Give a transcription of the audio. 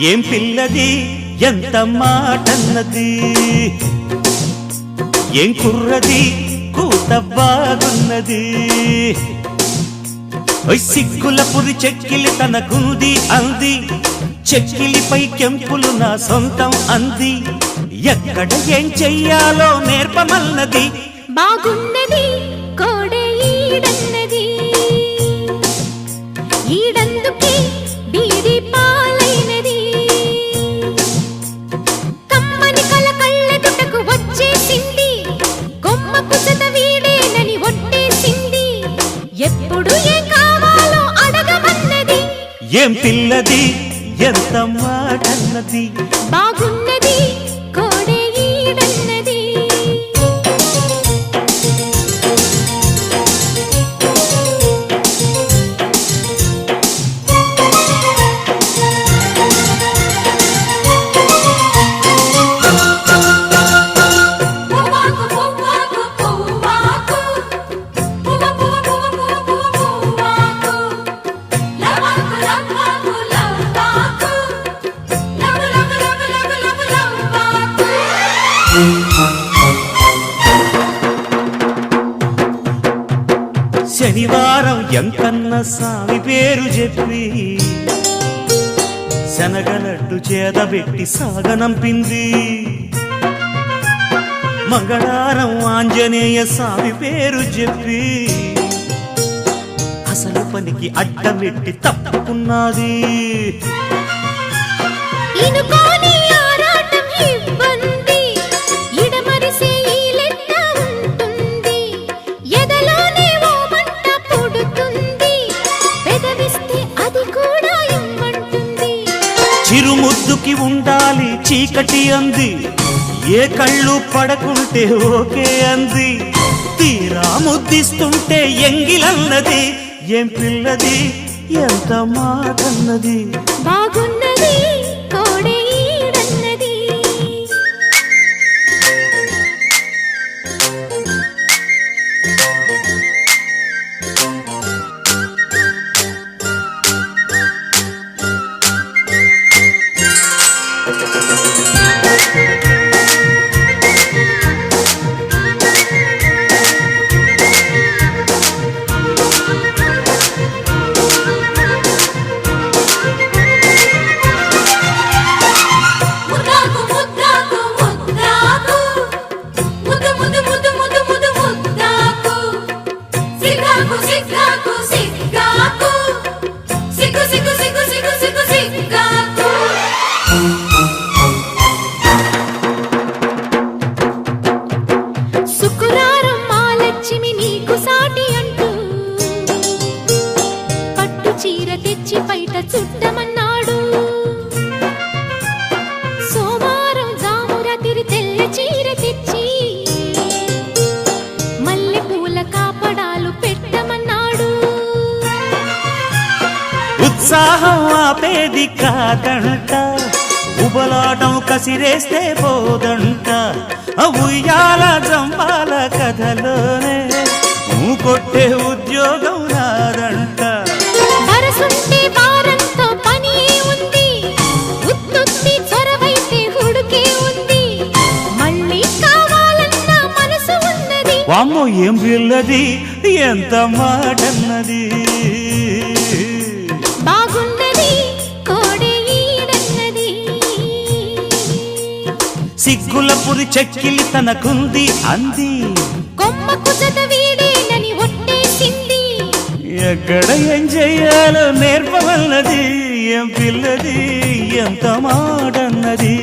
ఏం పిల్లది ఎంత మాటన్నది, ఏం కుర్రది కూత బాగున్నది. సిగ్గుల పురి చెక్కిలి తనకుంది అంది, చెక్కిలిపై కెంపులు నా సొంతం అంది. ఎక్కడ ఏం చెయ్యాలో నేర్పమన్నది. బాగున్నది కోడే ఈడన్నది, ఈడందుకే బీడి పాలైనది. కమ్మని కల కళ్ళెదుటకు వచ్చేసింది, కొమ్మకు జత వీడేనని ఒట్టేసింది. ఎప్పుడు ఏం కావాలో అడగమన్నది. ఏం పిల్లది ఎంత మాటన్నది, బాగున్నది కోడే ఈడన్నది. శనివారం ఎంకన్న స్వామి పేరు చెప్పి శనగలట్టు చేదబెట్టి సాగనంపింది. మంగళవారం ఆంజనేయ స్వామి పేరు చెప్పి అసలు పనికి అడ్డమెట్టి తప్పుకున్నది. చిరుముద్దుకి ఉండాలి చీకటి అంది, ఏ కళ్ళు పడకుంటే ఓకే అంది. తీరా ముద్దిస్తుంటే ఎంగిలన్నది. ఏం పిల్లది ఎంత మాటన్నది, బాగున్నది కోడే ఈడన్నది. శుక్రవారం మాలక్ష్మి నీకు సాటి అంటూ పట్టు చీర తెచ్చి బయట చుట్టమన్నాడు. సోమవారం జామురాతిరి తెల్ల చీర తెచ్చి మల్లె పూల కాపడాలు పెట్టమన్నాడు. ఉత్సాహం ఆపేది కాదంట, ఉబలాటం కసిరేస్తే పోదంట. ఉయ్యాల జంపాల కథలోనే కొట్టే ఉద్యోగం నాదంట. వరసుంటే వారంతో పని ఉంది, ఉత్తుత్తి చొరవైతే హుడుకే ఉంది. మళ్ళీ కావాలన్న మనసు ఉన్నది. వామ్మో ఏం పిల్లది ఎంత మాటన్నది, బాగున్నది కోడే ఈడన్నది. సిగ్గుల పురి చెక్కిలి తనకుంది అంది, కొమ్మకు జత వీడేనని ఒట్టేసింది. ఎక్కడ ఏం చెయ్యాలో నేర్పవన్నది. ఏం పిల్లది ఎంత మాటన్నది.